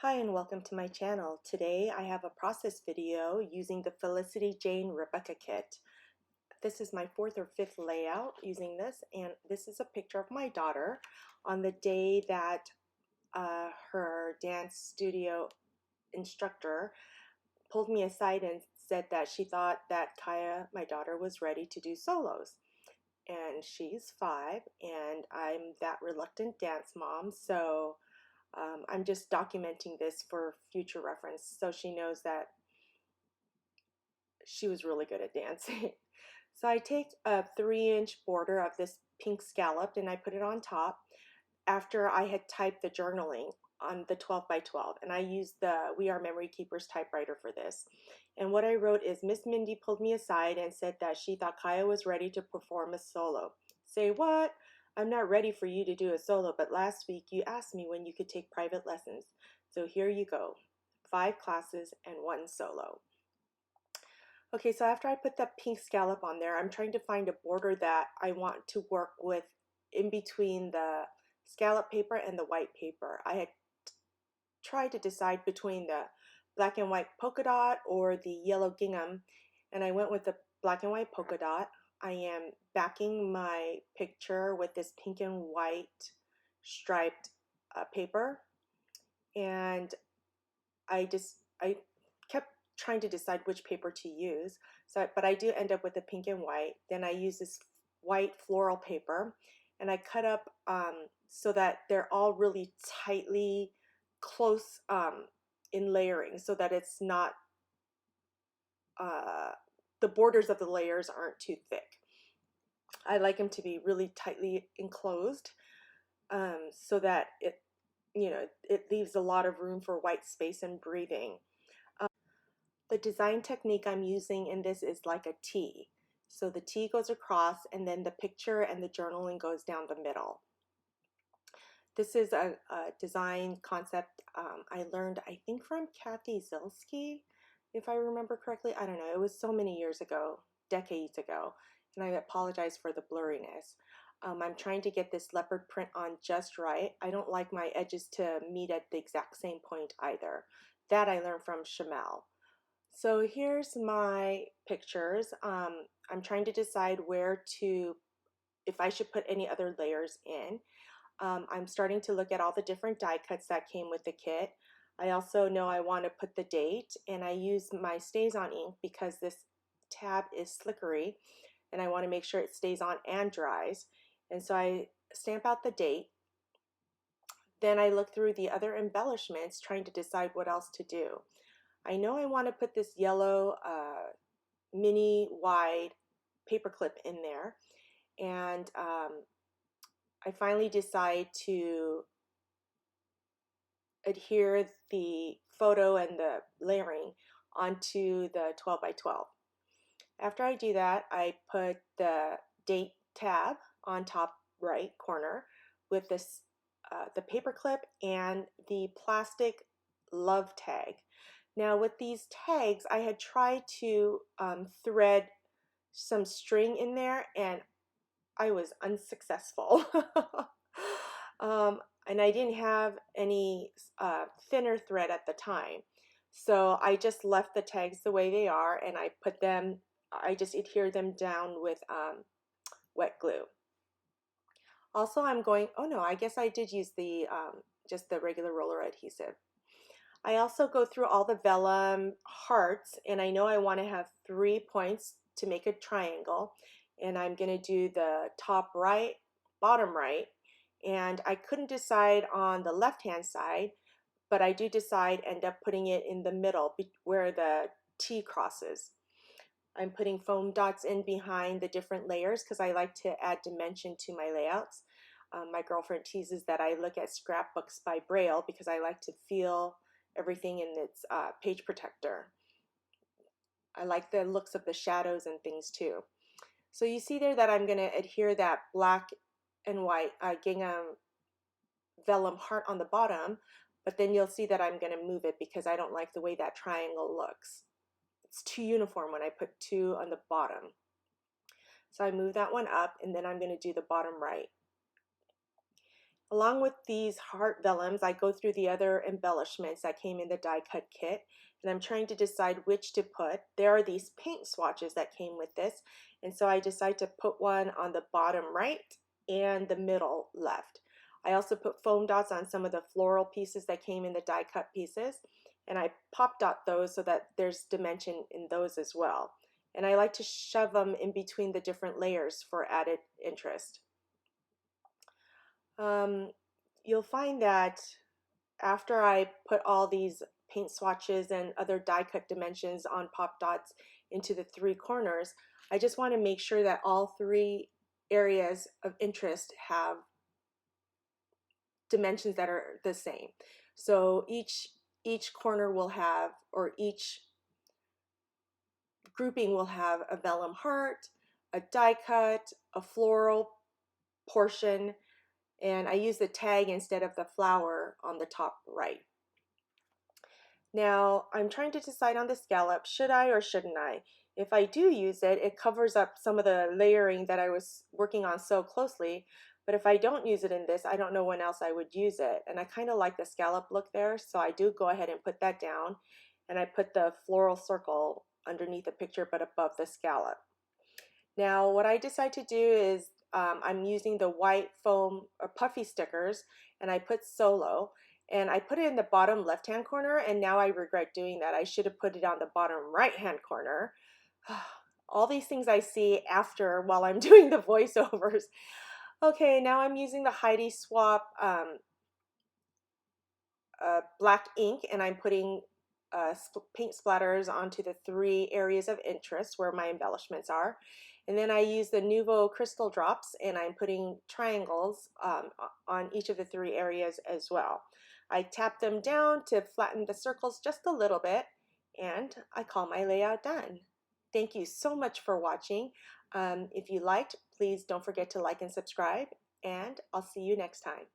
Hi and welcome to my channel. Today I have a process video using the Felicity Jane Rebecca kit. This is my fourth or fifth layout using this, and this is a picture of my daughter on the day that her dance studio instructor pulled me aside and said that she thought that Kaya, my daughter, was ready to do solos. And she's 5 and I'm that reluctant dance mom, so I'm just documenting this for future reference so she knows that she was really good at dancing. So I take a 3-inch border of this pink scalloped and I put it on top after I had typed the journaling on the 12 by 12, and I used the We Are Memory Keepers typewriter for this. And what I wrote is, Miss Mindy pulled me aside and said that she thought Kaya was ready to perform a solo. Say what? I'm not ready for you to do a solo, but last week you asked me when you could take private lessons. So here you go, 5 classes and 1 solo. Okay, so after I put that pink scallop on there, I'm trying to find a border that I want to work with in between the scallop paper and the white paper. I had tried to decide between the black and white polka dot or the yellow gingham, and I went with the black and white polka dot. I am backing my picture with this pink and white striped paper, and I kept trying to decide which paper to use. But I do end up with the pink and white. Then I use this white floral paper, and I cut up so that they're all really tightly close in layering, so that it's not the borders of the layers aren't too thick. I like them to be really tightly enclosed, so that it leaves a lot of room for white space and breathing. The design technique I'm using in this is like a T. So the T goes across and then the picture and the journaling goes down the middle. This is a design concept I learned, I think, from Kathy Zilski, if I remember correctly. I don't know. It was so many years ago, decades ago, and I apologize for the blurriness. I'm trying to get this leopard print on just right. I don't like my edges to meet at the exact same point either. That I learned from Shamel. So here's my pictures. I'm trying to decide if I should put any other layers in. I'm starting to look at all the different die cuts that came with the kit. I also know I want to put the date, and I use my Stays On ink because this tab is slickery and I want to make sure it stays on and dries. And so I stamp out the date. Then I look through the other embellishments trying to decide what else to do. I know I want to put this yellow mini wide paperclip in there, and I finally decide to adhere the photo and the layering onto the 12 by 12. After I do that, I put the date tab on top right corner with this the paperclip and the plastic love tag. Now with these tags, I had tried to thread some string in there and I was unsuccessful. And I didn't have any thinner thread at the time. So I just left the tags the way they are, and I just adhere them down with wet glue. Also, oh no, I guess I did use just the regular roller adhesive. I also go through all the vellum hearts, and I know I want to have 3 points to make a triangle, and I'm going to do the top right, bottom right, and I couldn't decide on the left hand side, but I do end up putting it in the middle where the T crosses. I'm putting foam dots in behind the different layers because I like to add dimension to my layouts. My girlfriend teases that I look at scrapbooks by Braille because I like to feel everything in its page protector. I like the looks of the shadows and things too. So you see there that I'm going to adhere that black and white gingham vellum heart on the bottom, but then you'll see that I'm going to move it because I don't like the way that triangle looks. It's too uniform when I put 2 on the bottom. So I move that one up, and then I'm going to do the bottom right. Along with these heart vellums, I go through the other embellishments that came in the die cut kit, and I'm trying to decide which to put. There are these paint swatches that came with this, and so I decide to put one on the bottom right and the middle left. I also put foam dots on some of the floral pieces that came in the die cut pieces, and I pop dot those so that there's dimension in those as well. And I like to shove them in between the different layers for added interest. You'll find that after I put all these paint swatches and other die cut dimensions on pop dots into the three corners, I just want to make sure that all three areas of interest have dimensions that are the same. So each corner will have, or each grouping will have a vellum heart, a die cut, a floral portion, and I use the tag instead of the flower on the top right. Now I'm trying to decide on the scallop. Should I or shouldn't I? If I do use it, it covers up some of the layering that I was working on so closely. But if I don't use it in this, I don't know when else I would use it. And I kind of like the scallop look there, so I do go ahead and put that down. And I put the floral circle underneath the picture but above the scallop. Now what I decide to do is I'm using the white foam or puffy stickers, and I put solo, and I put it in the bottom left hand corner, and now I regret doing that. I should have put it on the bottom right hand corner. All these things I see after while I'm doing the voiceovers. Okay, now I'm using the Heidi Swap black ink, and I'm putting paint splatters onto the three areas of interest where my embellishments are. And then I use the Nuvo crystal drops, and I'm putting triangles on each of the three areas as well. I tap them down to flatten the circles just a little bit, and I call my layout done. Thank you so much for watching. If you liked, please don't forget to like and subscribe, and I'll see you next time.